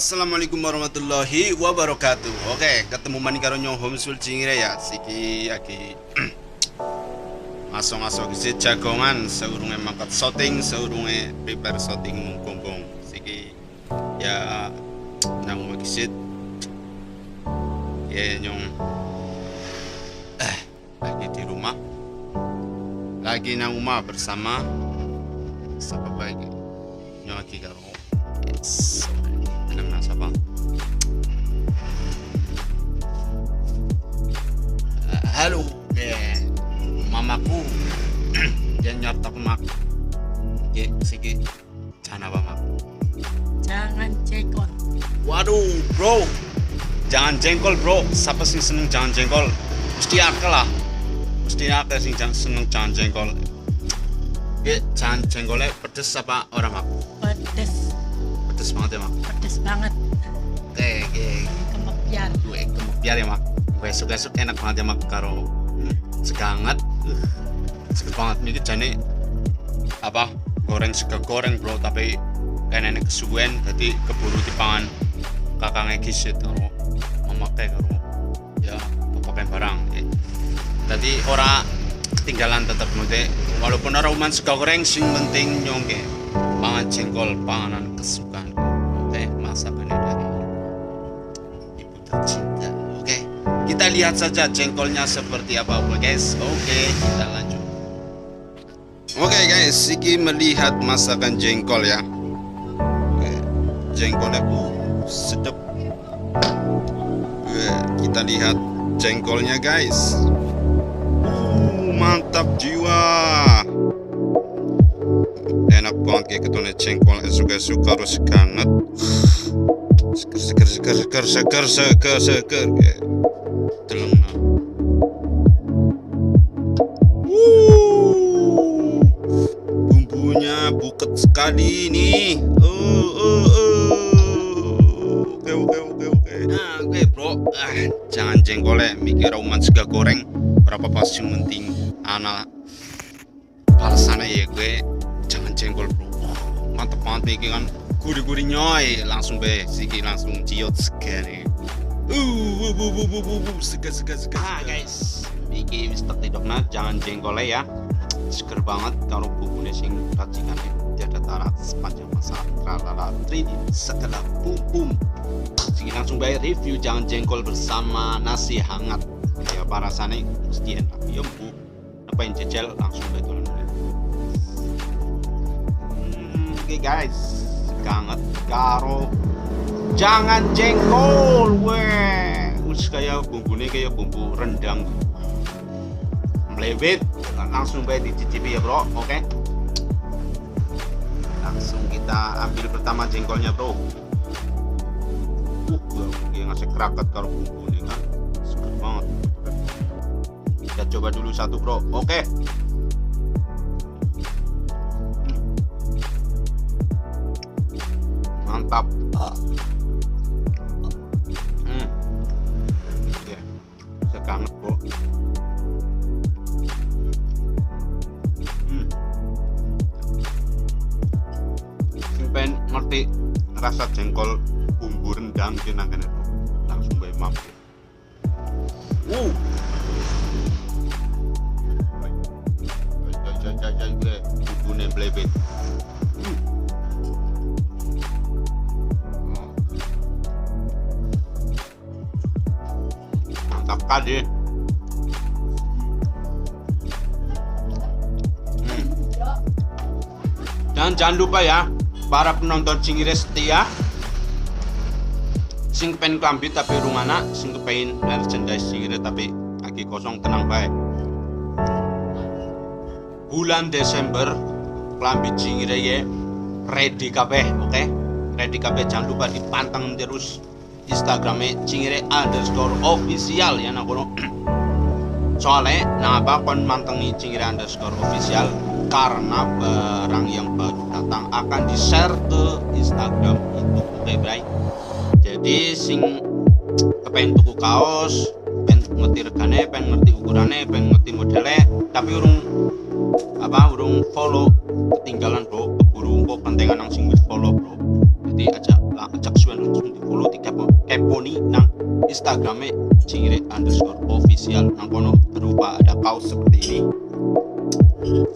Assalamualaikum warahmatullahi wabarakatuh. Oke, ketemu mani karo nyong homeschool cingire ya. Siki aki masuk isi jagongan seurunge mangkat shooting, seurunge prepare shooting mungkongkong. Siki ya nang magisit. Ya nyong lagi di rumah. Lagi nang rumah bersama siapa baik nyong lagi karo tenang nasabah. Halo mamaku dia nyartak mak sigi jangan apa mak, Jangan jengkol. waduh bro, jangan jengkol bro. Siapa sih seneng jangan jengkol? Mesti akal lah, mesti akal sih seneng jangan jengkol. Jangan jengkolnya pedes apa orang mak? Pedes. Pedes banget ya mak. Pedes banget. Oke Kemepian. gue kemepian ya mak. Besok enak banget ya mak karo segangat. Seger banget nih jane apa goreng sega goreng bro, tapi kayaknya kesuwen jadi keburu dipangan kakangnya kisit karo memakai karo ya pakai barang tadi ora ketinggalan tetap nanti walaupun orang uman sega goreng sing penting nyongke pangan jengkol panganan kesukaan. Oke, masakannya dari ibu tercinta. Oke, kita lihat saja jengkolnya seperti apa guys. Oke, kita lanjut. Oke guys, Siki melihat masakan jengkol ya. Oke, jengkolnya sedap. Oke, kita lihat jengkolnya guys. Mantap jiwa. Enak banget kayak ketone jengkol esuk-esuk harus hangat. Seger kayak telengna. Bumbunya buket sekali nih. Oke. Nah, oke bro. Jangan jengkolnya mikir umat sega goreng berapa pas yang penting anak alasannya ya gue jangan jengkol bro. Mantep banget nih kan gurih-gurih nyoy langsung be Siki langsung ciot sekali. Segar. Nah guys, iki wis tak tidokna jangan jengkolnya ya. Seger banget kalau bumbunya sing racikannya tiada tarat sepanjang masa tralala 3D segala bum. Siki langsung bayar review jangan jengkol bersama nasi hangat. Ya rasanya mesti enak. Ya bu, apa yang jejel langsung betul. Oke guys, banget karo jangan jengkol weh. Kayak bumbunya kayak bumbu rendang melewet langsung baik dicicipi ya bro. Oke, langsung kita ambil pertama jengkolnya bro. Yang ngasih kerakat karo bumbunya kan seger banget. Kita coba dulu satu bro. Oke. Mantap. Oke. Sekanget bro. Simpen ngerti rasa jengkol bumbu rendang kena langsung baik mampu. Jai bumbunya blebet. Mantap kali. Dan jangan lupa ya para penonton cingire setia sing kepen klambi tapi rungana, sing kepen merchandise cingire tapi lagi kosong tenang baik. Bulan Desember klambi cingire ya ready kabeh. Oke, ready kabeh. Jangan lupa dipantang terus Instagramnya cingire_official ya nakono. Soalnya napa kon mantengi cingire_official karena barang yang baru datang akan di-share ke Instagram itu. Oke bray, jadi sing kepengen tuku kaos, pengen ngerti regane, pengen ngerti ukurannya, pengen ngerti modelnya tapi urung follow ketinggalan bro, keburu kok pentingan nang sing follow bro. Jadi ajak suwen langsung Instagramnya @cingire_official. Nang kono berupa ada kaos seperti ini,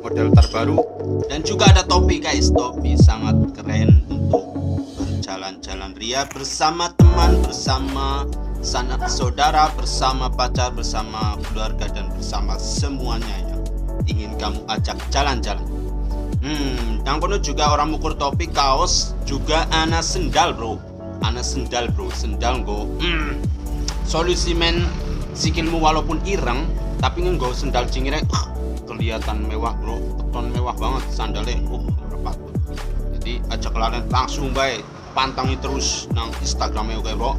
model terbaru, dan juga ada topi guys. Topi sangat keren untuk berjalan-jalan ria bersama teman, bersama sanak saudara, bersama pacar, bersama keluarga, dan bersama semuanya yang ingin kamu ajak jalan-jalan. Yang kono juga orang ukur topi, kaos, juga ana sendal bro. Sendal go. Solusi men sikilmu walaupun ireng, tapi nggo sendal Cingire kelihatan mewah bro. Keton mewah banget sandalnya. Repatut. Jadi ajak kalian langsung baik pantangi terus nang Instagramnya oke bro.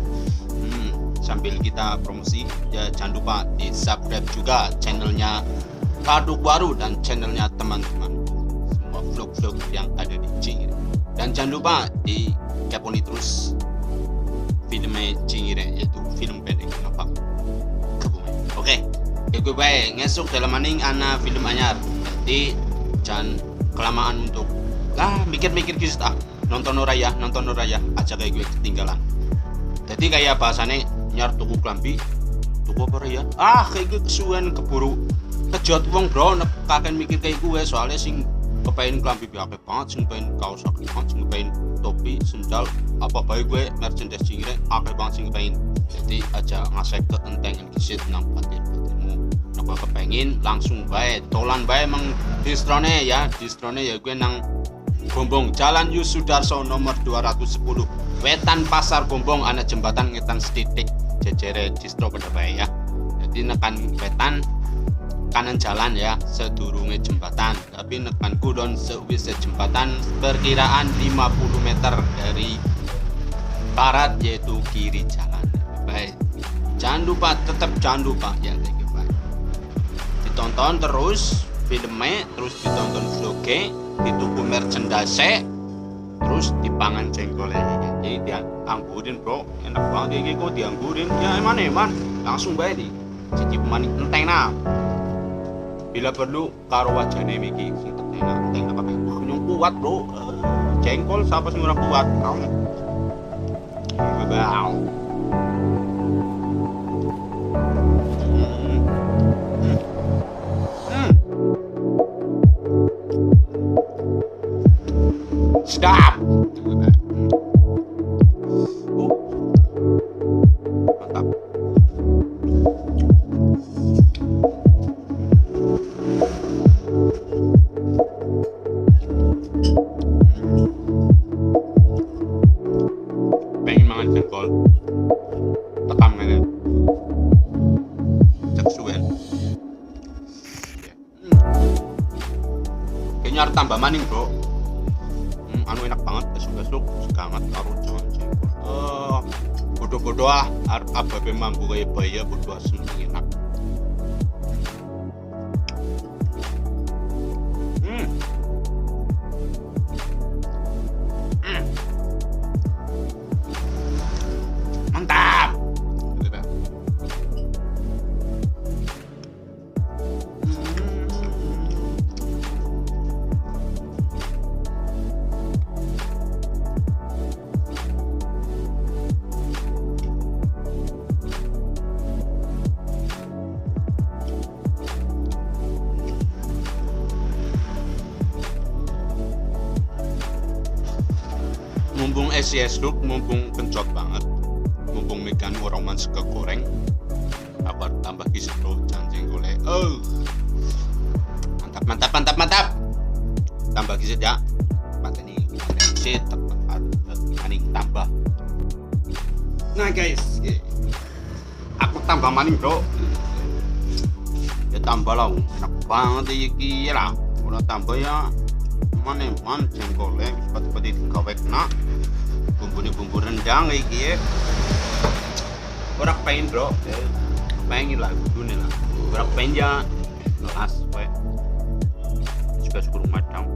Sambil kita promosi ya, jangan lupa di subscribe juga channelnya Kaduk Baru dan channelnya teman-teman semua vlog-vlog yang ada di Cingire. Dan jangan lupa di keponi terus filmnya Cingire, yaitu film pendek apa Kebumen. Oke, gue baik ngesuk dalam maning ana film anyar. Jadi jangan kelamaan untuk mikir-mikir kisah nonton oraya aja kayak gue ketinggalan. Jadi kayak bahasanya nyar tuku klambi tuku apa ya, kayak gue kesuwen keburu kejot wong bro, kakek mikir kayak gue soalnya sing kepengen klambi biake banget, sing kepengen kaos akeh banget, sing kepengen topi, sendal, apa baik gue merchandise Cingire akeh banget sing kepengen. Jadi aja ngasih keentengan kisit nang batin-batinmu. Nah gue kepengen langsung bae tolan bae emang distrone ya gue nang Gombong Jalan Yus Sudarso nomor 210 Wetan Pasar Gombong, ana jembatan ngetan setitik jejere distro pada bae ya. Jadi nekan wetan kanan jalan ya, sedurunge jembatan, tapi nekan kudon sewise jembatan perkiraan 50 meter dari barat yaitu kiri jalan. Baik, jangan lupa ya baik. Ditonton terus filmnya, terus ditonton vlognya, dituku merchandise, terus dipangan jengkolnya. Jadi dianggurin bro, enak banget ya kok dianggurin ya, eman langsung baik nih cicip maning enteng nah. Bila perlu karo wajane miki sing enteng apa nyung kuat bro. Jengkol siapa sing ora kuat kamu. Bau. Stop. Mantap. Pengen mangan jengkol, tekam kan cek suwen kayaknya harus tambah maning bro. Anu enak banget, besok segamat karo jangan jengkol. Bodoh-bodoh ababe mambu kayak bayi bodoh seneng enak. Mantap. Mumpung SCS Look, mumpung kencot banget, mumpung megan orang man suka goreng, apa tambah kisah bro, jangan golek. Mantap. Tambah kisah ya, matanya kisah tepat maning tambah. Nah guys, aku tambah maning bro, ya tambah lah, enak banget ya lah, udah tambah ya. Man jengkolnya seperti dikawek nak bumbu rendang kayak gini orang pengen bro, pengen lah dunia lah orang pengen ya ngelas juga syukur madang.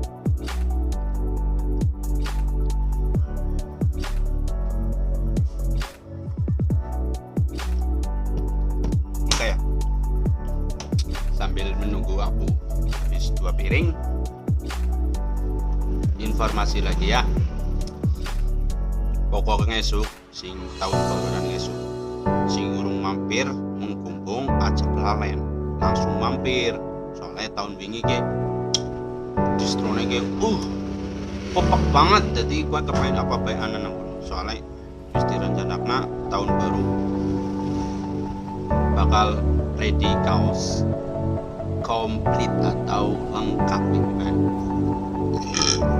Oke ya, sambil menunggu aku habis 2 piring, informasi lagi ya, pokoknya esok sing tahun baruan esok sing urung mampir mengkumpung aja kelalen langsung mampir soalnya tahun wingi ke distrone ke popok banget jadi gue kepengen apa baik anak soalnya wis direncanakna tahun baru bakal ready kaos komplit atau lengkap gitu kan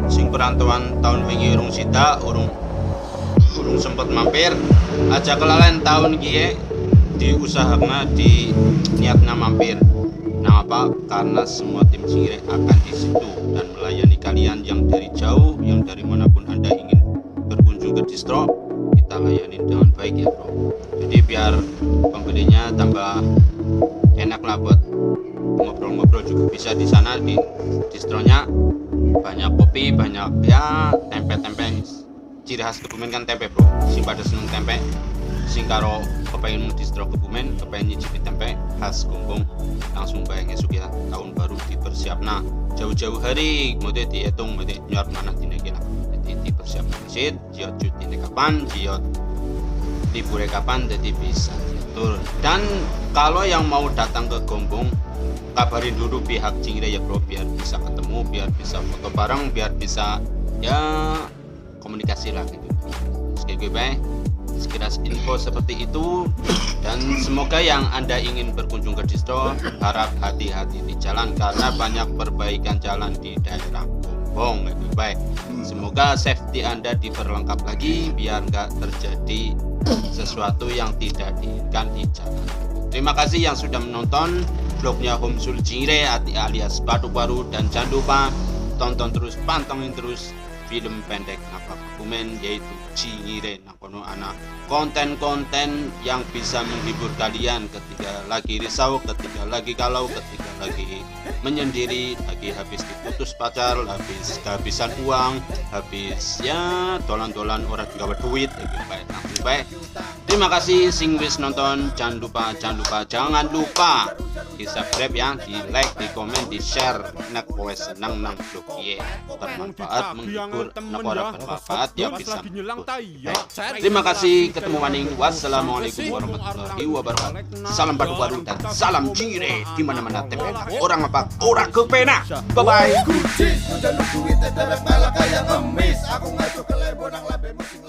sing perantauan tahun wingi urung sida urung sempet mampir aja kelalen tahun kie diusahakan di niatnya mampir. Nah apa? Karena semua tim Cingire akan di situ dan melayani kalian yang dari jauh, yang dari manapun Anda ingin berkunjung ke distro, kita layani dengan baik ya bro. Jadi biar pembelinya tambah enak lah buat ngobrol-ngobrol juga bisa di sana di distronya banyak kopi, banyak ya tempe-tempe. Ciri khas Kebumen kan tempe bro, sing pada seneng tempe sing karo kepengen distro Kebumen kepengen nyicipi tempe khas Gombong langsung bayang esuk ya tahun baru dipersiapna jauh-jauh hari mode dihitung mode nyor mana dina kira jadi dipersiapkan sit jiot cutine kapan jiot libure kapan jadi bisa diatur. Dan kalau yang mau datang ke Gombong kabarin dulu pihak Cingire ya bro biar bisa ketemu, biar bisa foto bareng, biar bisa ya komunikasi lah gitu. Sekali baik sekilas info seperti itu dan semoga yang Anda ingin berkunjung ke distro harap hati-hati di jalan karena banyak perbaikan jalan di daerah Gombong gitu baik. Semoga safety Anda diperlengkap lagi biar nggak terjadi sesuatu yang tidak diinginkan di jalan. Terima kasih yang sudah menonton vlognya Homsul Cingire alias Batu Baru dan jangan lupa tonton terus, pantengin terus film pendek Napa Kebumen yaitu Cingire. Nah kono anak konten-konten yang bisa menghibur kalian ketika lagi risau, ketika lagi galau, ketika lagi menyendiri, lagi habis diputus pacar, habis kehabisan uang, habis ya dolan-dolan orang juga duit baik langsung baik. Terima kasih sing wis nonton, jangan lupa di subscribe ya, di like, di komen, di share. Nek kowe senang nang vlog ye bermanfaat, menghibur, nek ora bermanfaat ya bisa. Terima kasih, ketemu maning. Wassalamualaikum warahmatullahi wabarakatuh. Salam Batu Baru dan salam Cingire di mana-mana tepena. Orang apa? Orang kepena. Bye bye. Kucing, hujan duit, terek malah kayak ngemis. Aku ngaco ke ler bonang labe musim.